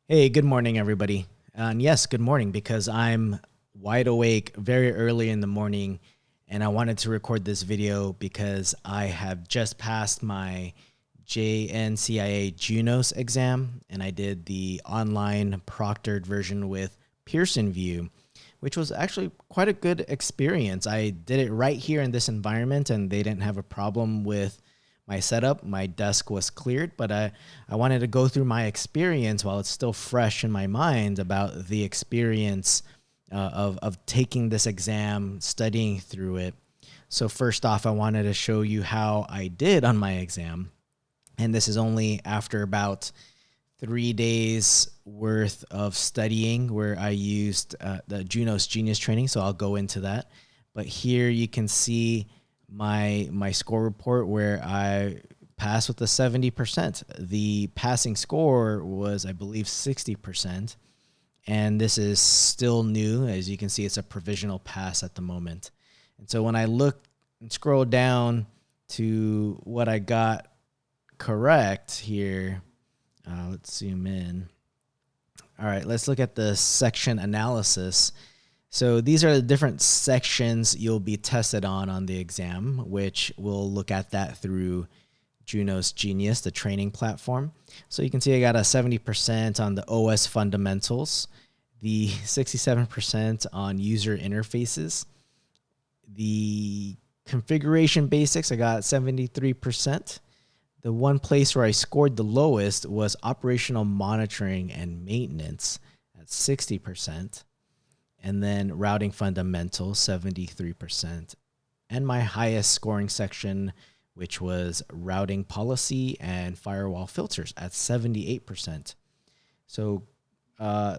Hey, good morning, everybody. And yes, good morning, because I'm wide awake very early in the morning, and I wanted to record this video because I have just passed my JNCIA-Junos exam, and I did the online proctored version with Pearson VUE, which was actually quite a good experience. I did it right here in this environment, and they didn't have a problem with my setup. My desk was cleared, but I wanted to go through my experience while it's still fresh in my mind about the experience of taking this exam, studying through it. So first off, I wanted to show you how I did on my exam. And this is only after about 3 days worth of studying where I used the Junos Genius training. So I'll go into that. But here you can see my score report where I passed with a 70%. The passing score was, I believe, 60%. And this is still new. As you can see, it's a provisional pass at the moment. And so when I look and scroll down to what I got correct here, let's zoom in. All right, let's look at the section analysis. So these are the different sections you'll be tested on the exam, which we'll look at that through Junos Genius, the training platform. So you can see I got a 70% on the OS fundamentals, the 67% on user interfaces, the configuration basics, I got 73%. The one place where I scored the lowest was operational monitoring and maintenance at 60%. And then routing fundamentals, 73%. And my highest scoring section, which was routing policy and firewall filters at 78%. So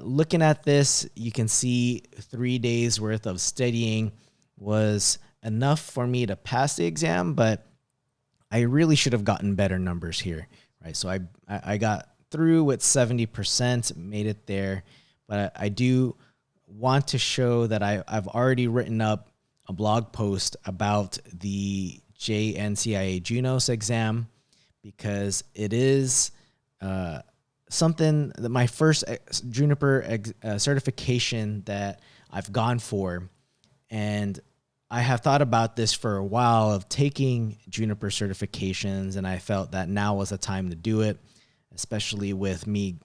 looking at this, you can see 3 days worth of studying was enough for me to pass the exam, but I really should have gotten better numbers here, right? So I got through with 70%, made it there, but I do want to show that I've already written up a blog post about the JNCIA-Junos exam, because it is something that my first Juniper certification that I've gone for. And I have thought about this for a while of taking Juniper certifications, and I felt that now was the time to do it, especially with me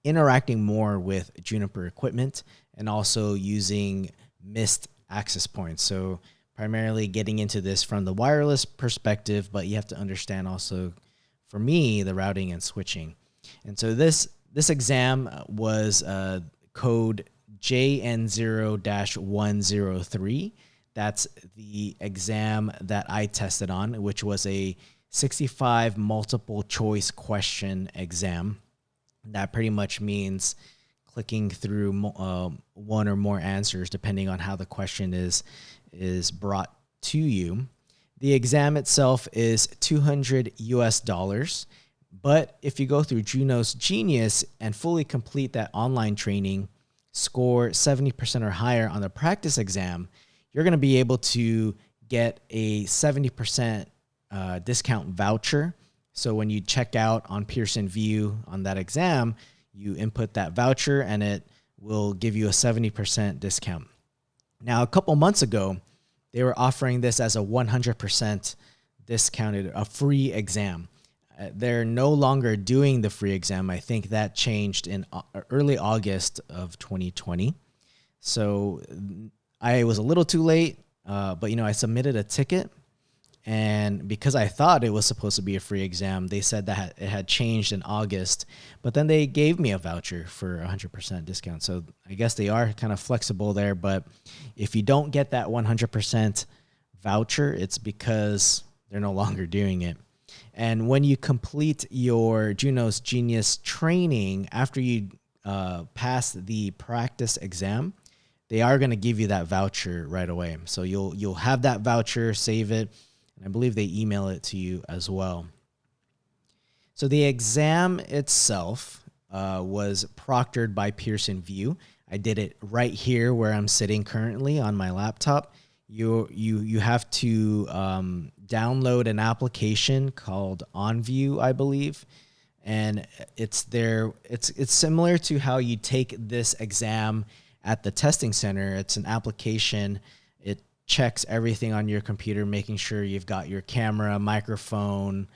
interacting more with Juniper equipment and also using missed access points. So primarily getting into this from the wireless perspective, but you have to understand also, for me, the routing and switching. And so this exam was code JN0-103. That's the exam that I tested on, which was a 65 multiple choice question exam. That pretty much means clicking through one or more answers depending on how the question is brought to you. The exam itself is $200 US, but if you go through Junos Genius and fully complete that online training, score 70% or higher on the practice exam, you're going to be able to get a 70% discount voucher. So when you check out on Pearson VUE on that exam, you input that voucher and it will give you a 70% discount. Now, a couple months ago, they were offering this as a 100% discounted, a free exam. They're no longer doing the free exam. I think that changed in early August of 2020. So I was a little too late, but I submitted a ticket. And because I thought it was supposed to be a free exam, they said that it had changed in August, but then they gave me a voucher for 100% discount. So I guess they are kind of flexible there, but if you don't get that 100% voucher, it's because they're no longer doing it. And when you complete your Junos Genius training, after you pass the practice exam, they are going to give you that voucher right away. So you'll have that voucher, save it, and I believe they email it to you as well. So the exam itself was proctored by Pearson VUE. I did it right here where I'm sitting currently on my laptop. You have to download an application called OnView, I believe, and it's similar to how you take this exam at the testing center. It's an application. It checks everything on your computer, making sure you've got your camera, microphone.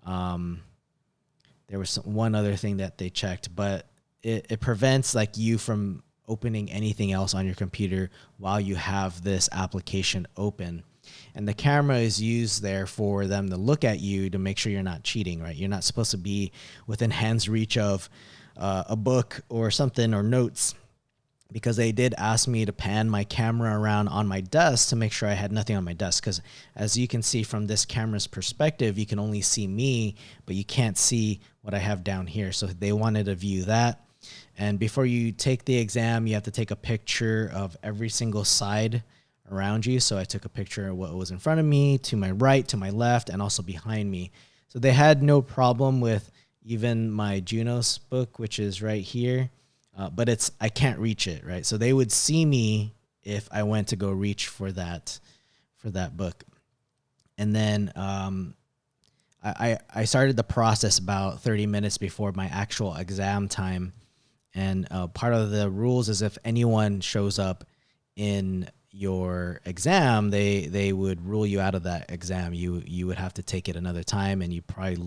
There was one other thing that they checked, but it prevents like you from opening anything else on your computer while you have this application open. And the camera is used there for them to look at you to make sure you're not cheating, right? You're not supposed to be within hand's reach of a book or something or notes, because they did ask me to pan my camera around on my desk to make sure I had nothing on my desk. Because as you can see from this camera's perspective, you can only see me, but you can't see what I have down here. So they wanted to view that. And before you take the exam, you have to take a picture of every single side around you. So I took a picture of what was in front of me, to my right, to my left, and also behind me. So they had no problem with even my Junos book, which is right here. But I can't reach it, right? So they would see me if I went to go reach for that book. And then I started the process about 30 minutes before my actual exam time. And part of the rules is if anyone shows up in your exam, they would rule you out of that exam. You would have to take it another time, and you probably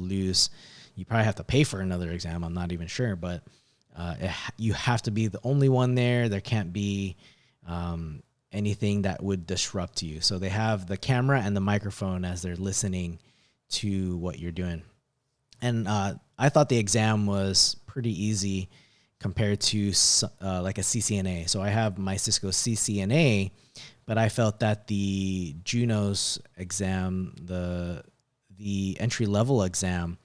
have to pay for another exam. I'm not even sure, but you have to be the only one there. There can't be anything that would disrupt you. So they have the camera and the microphone as they're listening to what you're doing. And I thought the exam was pretty easy compared to like a CCNA. So I have my Cisco CCNA, but I felt that the Junos exam, the entry-level exam,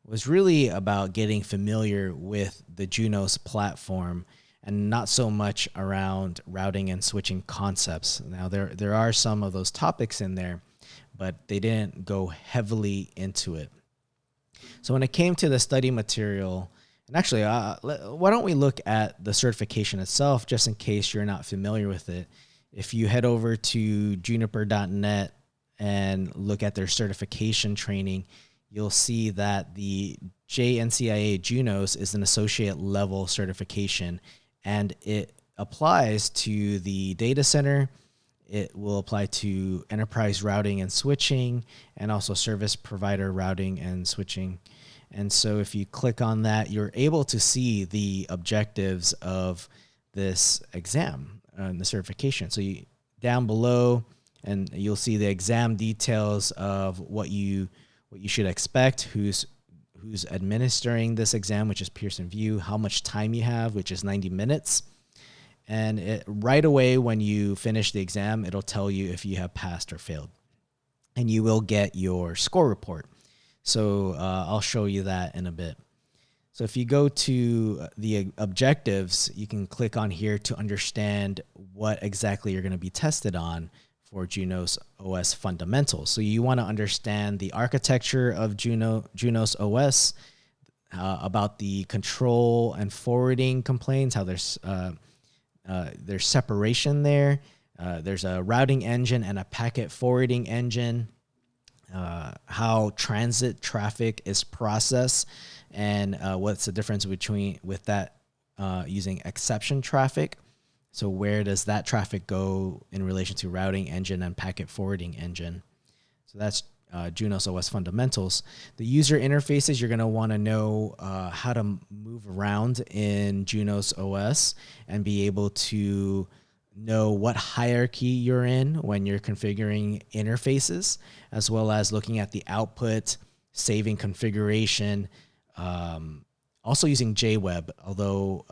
was really about getting familiar with the Junos platform and not so much around routing and switching concepts. Now, there are some of those topics in there, but they didn't go heavily into it. So when it came to the study material, and actually, why don't we look at the certification itself, just in case you're not familiar with it. If you head over to juniper.net and look at their certification training, you'll see that the JNCIA-Junos is an associate level certification, and it applies to the data center. It will apply to enterprise routing and switching, and also service provider routing and switching. And so if you click on that, you're able to see the objectives of this exam and the certification. So down below, and you'll see the exam details of what you should expect, who's administering this exam, which is Pearson VUE, how much time you have, which is 90 minutes. And right away when you finish the exam, it'll tell you if you have passed or failed. And you will get your score report. So I'll show you that in a bit. So if you go to the objectives, you can click on here to understand what exactly you're going to be tested on for Junos OS fundamentals. So you want to understand the architecture of Junos OS, about the control and forwarding complaints, how there's separation there. There's a routing engine and a packet forwarding engine. How transit traffic is processed, and what's the difference with that using exception traffic. So where does that traffic go in relation to routing engine and packet forwarding engine? So that's Junos OS fundamentals. The user interfaces, you're going to want to know how to move around in Junos OS and be able to know what hierarchy you're in when you're configuring interfaces, as well as looking at the output, saving configuration, also using JWeb, although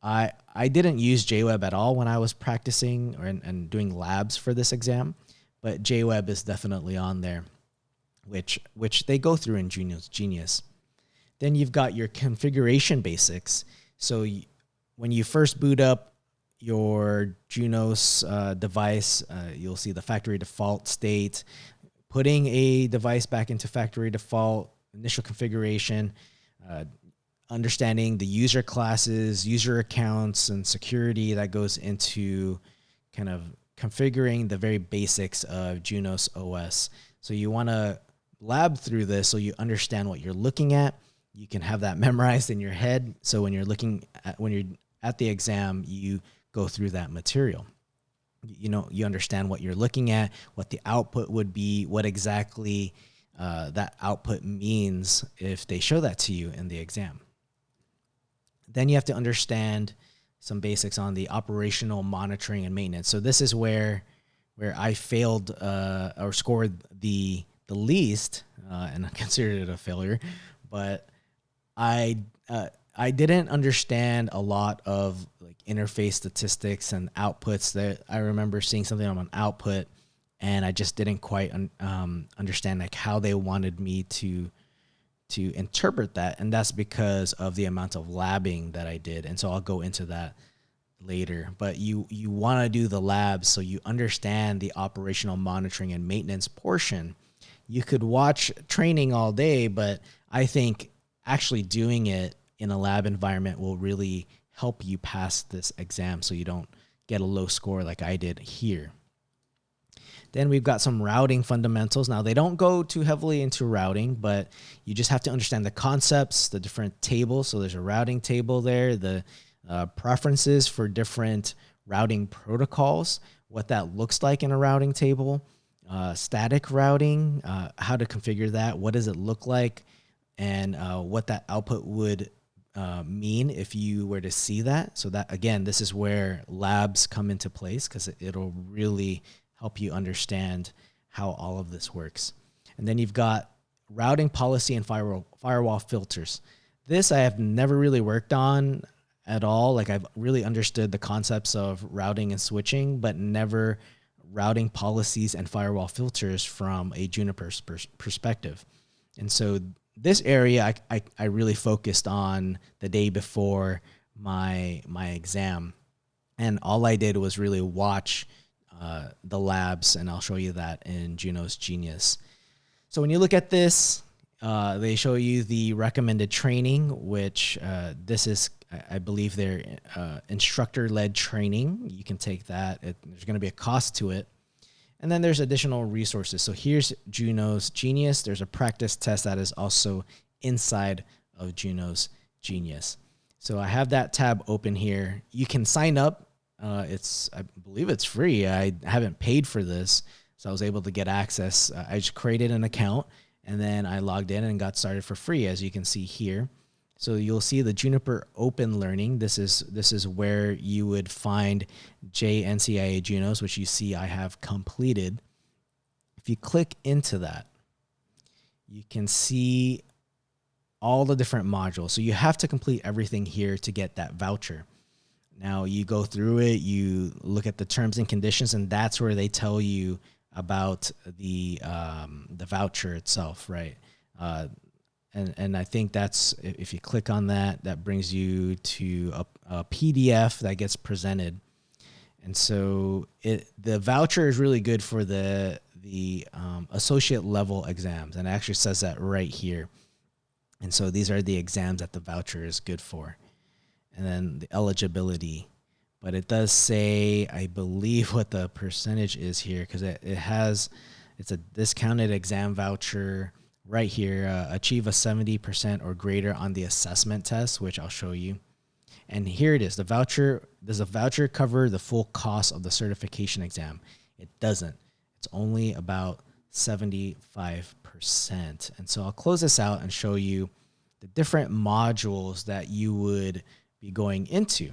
I didn't use JWeb at all when I was practicing and doing labs for this exam, but JWeb is definitely on there, which they go through in Junos Genius. Then you've got your configuration basics. So when you first boot up your Junos device, you'll see the factory default state, putting a device back into factory default, initial configuration, understanding the user classes, user accounts, and security that goes into kind of configuring the very basics of Junos OS. So you want to lab through this so you understand what you're looking at, you can have that memorized in your head. So when you're at the exam, you go through that material. You understand what you're looking at, what the output would be, what exactly that output means if they show that to you in the exam. Then you have to understand some basics on the operational monitoring and maintenance. So this is where I failed or scored the least, and I considered it a failure. But I didn't understand a lot of like interface statistics and outputs. That I remember seeing something on an output, and I just didn't quite understand like how they wanted me to interpret that, and that's because of the amount of labbing that I did. And so I'll go into that later. But you want to do the labs so you understand the operational monitoring and maintenance portion. You could watch training all day, but I think actually doing it in a lab environment will really help you pass this exam so you don't get a low score like I did here. Then we've got some routing fundamentals. Now, they don't go too heavily into routing, but you just have to understand the concepts, the different tables. So there's a routing table there, the preferences for different routing protocols, what that looks like in a routing table, static routing, how to configure that, what does it look like, and what that output would mean if you were to see that. So that, again, this is where labs come into place because it'll really help you understand how all of this works. And then you've got routing policy and firewall filters. This I have never really worked on at all. Like I've really understood the concepts of routing and switching, but never routing policies and firewall filters from a Juniper perspective. And so this area I really focused on the day before my exam. And all I did was really watch the labs, and I'll show you that in Junos Genius. So when you look at this, they show you the recommended training, which this is, I believe, their instructor-led training. You can take that. There's going to be a cost to it. And then there's additional resources. So here's Junos Genius. There's a practice test that is also inside of Junos Genius. So I have that tab open here. You can sign up. I believe it's free. I haven't paid for this, so I was able to get access. I just created an account, and then I logged in and got started for free, as you can see here. So you'll see the Juniper Open Learning. This is where you would find JNCIA-Junos, which you see I have completed. If you click into that, you can see all the different modules. So you have to complete everything here to get that voucher. Now you go through it, you look at the terms and conditions, and that's where they tell you about the voucher itself, right? And I think that's, if you click on that, that brings you to a PDF that gets presented. And so the voucher is really good for the associate level exams, and it actually says that right here. And so these are the exams that the voucher is good for. And then the eligibility, but it does say, I believe, what the percentage is here, because it's a discounted exam voucher right here. Achieve a 70% or greater on the assessment test, which I'll show you. And here it is. Does the voucher cover the full cost of the certification exam? It doesn't. It's only about 75%. And so I'll close this out and show you the different modules that you would be going into.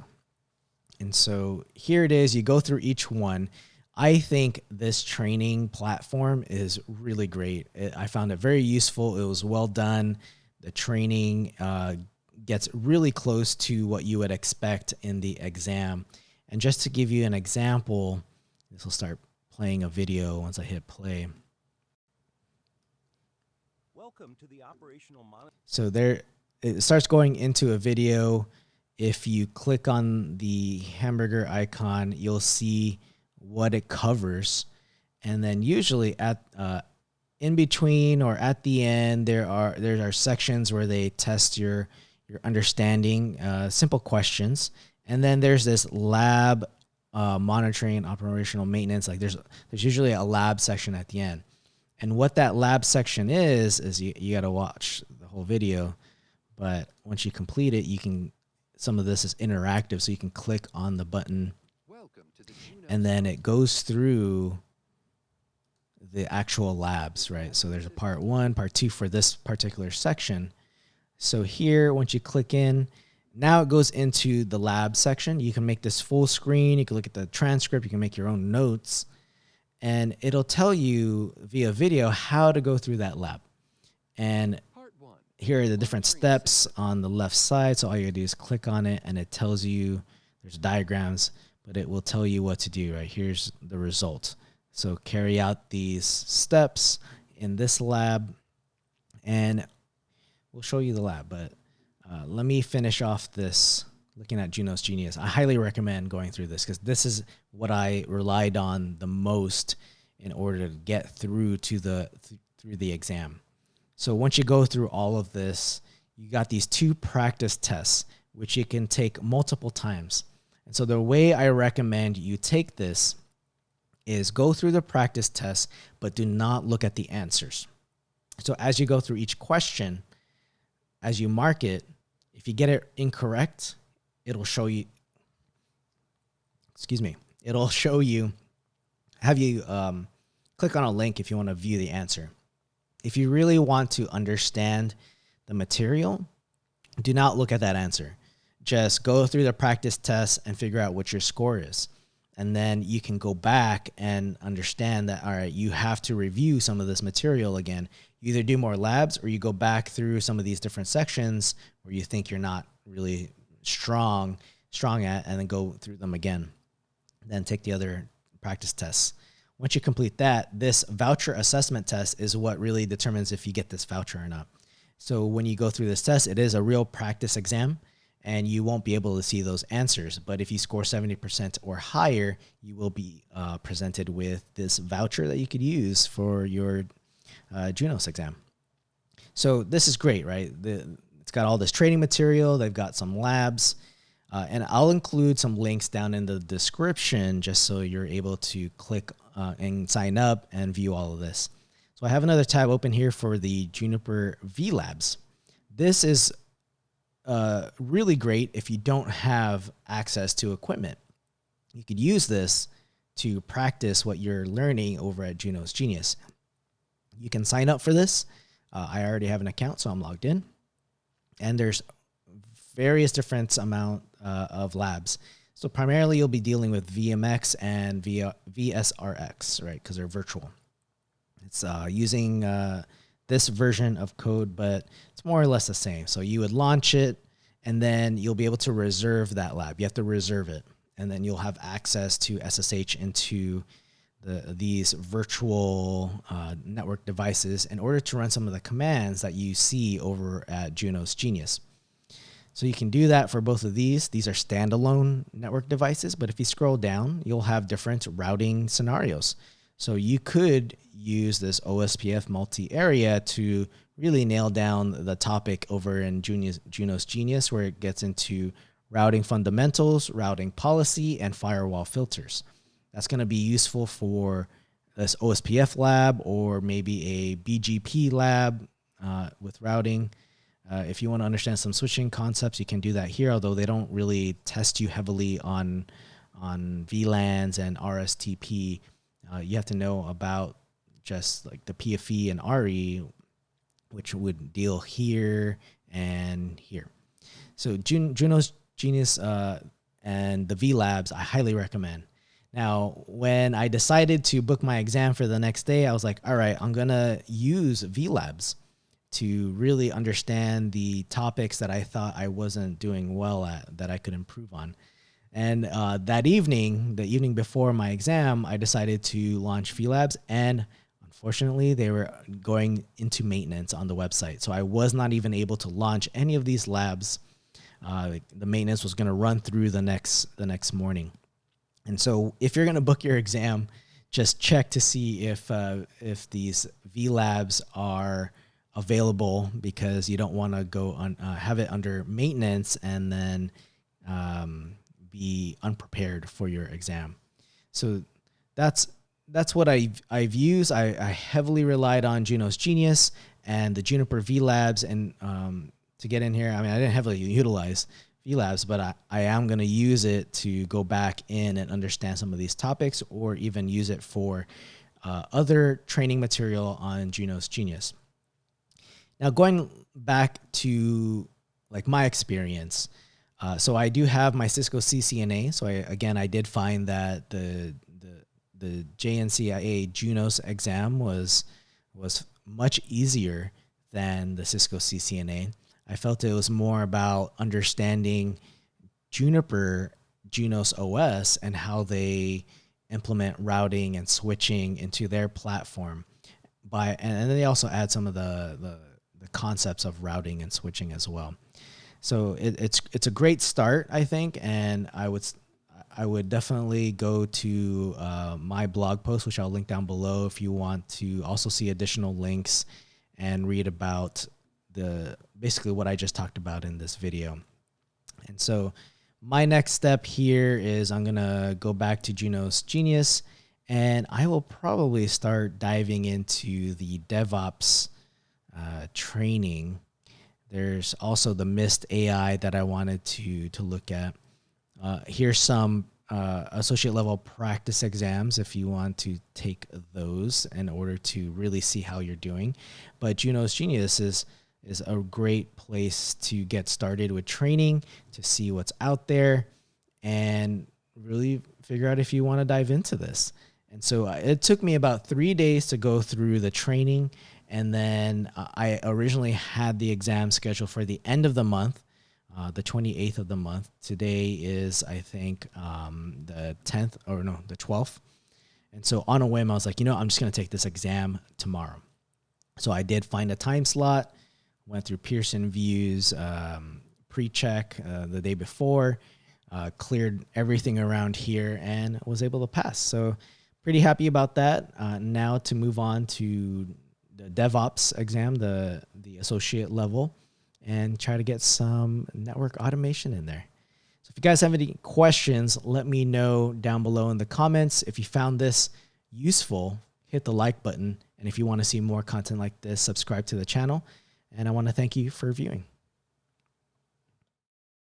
And so here it is. You go through each one. I think this training platform is really great. I found it very useful. It was well done. The training gets really close to what you would expect in the exam. And just to give you an example, this will start playing a video once I hit play. Welcome to the operational monitor. So there, it starts going into a video. If you click on the hamburger icon, you'll see what it covers. And then usually at in between or at the end, there are sections where they test your understanding, simple questions. And then there's this lab monitoring and operational maintenance. Like there's usually a lab section at the end. And what that lab section is you got to watch the whole video. but once you complete it, some of this is interactive, so you can click on the button and then it goes through the actual labs, right? So there's a part 1, part 2 for this particular section. So here, once you click in, now it goes into the lab section. You can make this full screen. You can look at the transcript. You can make your own notes. And it'll tell you via video how to go through that lab. And here are the different steps on the left side. So all you gotta do is click on it and it tells you, there's diagrams, but it will tell you what to do, right? Here's the result. So carry out these steps in this lab and we'll show you the lab, but let me finish off this looking at Junos Genius. I highly recommend going through this because this is what I relied on the most in order to get through to through the exam. So once you go through all of this, you got these 2 practice tests, which you can take multiple times. And so the way I recommend you take this is go through the practice tests, but do not look at the answers. So as you go through each question, as you mark it, if you get it incorrect, it'll show you, it'll show you, have you click on a link if you want to view the answer. If you really want to understand the material, do not look at that answer. Just go through the practice test and figure out what your score is. And then you can go back and understand that, all right, you have to review some of this material again. You either do more labs or you go back through some of these different sections where you think you're not really strong at, and then go through them again. Then take the other practice tests. Once you complete that, this voucher assessment test is what really determines if you get this voucher or not. So when you go through this test, it is a real practice exam and you won't be able to see those answers. But if you score 70% or higher, you will be presented with this voucher that you could use for your Junos exam. So this is great, right? It's got all this training material. They've got some labs. And I'll include some links down in the description just so you're able to click and sign up and view all of this. So I have another tab open here for the Juniper vLabs. This is really great if you don't have access to equipment. You could use this to practice what you're learning over at Junos Genius. You can sign up for this. I already have an account, so I'm logged in. And there's various different amount of labs. So primarily you'll be dealing with VMX and VSRX, right? Because they're virtual. It's using this version of code, but it's more or less the same. So you would launch it and then you'll be able to reserve that lab. You have to reserve it and then you'll have access to SSH into these virtual network devices in order to run some of the commands that you see over at Junos Genius. So you can do that for both of these. These are standalone network devices, but if you scroll down, you'll have different routing scenarios. So you could use this OSPF multi-area to really nail down the topic over in Junos Genius, where it gets into routing fundamentals, routing policy, and firewall filters. That's going to be useful for this OSPF lab or maybe a BGP lab with routing. If you want to understand some switching concepts, you can do that here, although they don't really test you heavily on VLANs and RSTP. You have to know about just like the PFE and RE, which would deal here and here. So Junos Genius and the vLabs, I highly recommend. Now, when I decided to book my exam for the next day, I was like, all right, I'm going to use vLabs to really understand the topics that I thought I wasn't doing well at, that I could improve on. And that evening, the evening before my exam, I decided to launch vLabs, and unfortunately, they were going into maintenance on the website. So I was not even able to launch any of these labs. The maintenance was going to run through the next morning. And so if you're going to book your exam, just check to see if these vLabs are available, because you don't want to go on have it under maintenance and then be unprepared for your exam. So that's what I've used. I heavily relied on Junos Genius and the Juniper vLabs, and to get in here. I mean, I didn't heavily utilize vLabs, but I am going to use it to go back in and understand some of these topics, or even use it for other training material on Junos Genius. Now, going back to like my experience, so I do have my Cisco CCNA. So I did find that the JNCIA-Junos exam was much easier than the Cisco CCNA. I felt it was more about understanding Juniper Junos OS and how they implement routing and switching into their platform. And then they also add some of the concepts of routing and switching as well. So it's a great start, I think, and I would definitely go to my blog post, which I'll link down below, if you want to also see additional links and read about basically what I just talked about in this video. And so my next step here is I'm gonna go back to Junos Genius, and I will probably start diving into the DevOps training. There's also the Mist AI that I wanted to look at. Here's some associate level practice exams if you want to take those in order to really see how you're doing. But Junos Genius is a great place to get started with training, to see what's out there, and really figure out if you want to dive into this. And so it took me about 3 days to go through the training. And then I originally had the exam scheduled for the end of the month, the 28th of the month. Today is, I think, the 10th, or no, the 12th. And so on a whim, I was like, I'm just going to take this exam tomorrow. So I did find a time slot, went through Pearson views, pre-check the day before, cleared everything around here, and was able to pass. So pretty happy about that. Now to move on to the DevOps exam, the associate level, and try to get some network automation in there. So if you guys have any questions, let me know down below in the comments. If you found this useful, hit the like button. And if you want to see more content like this, subscribe to the channel. And I want to thank you for viewing.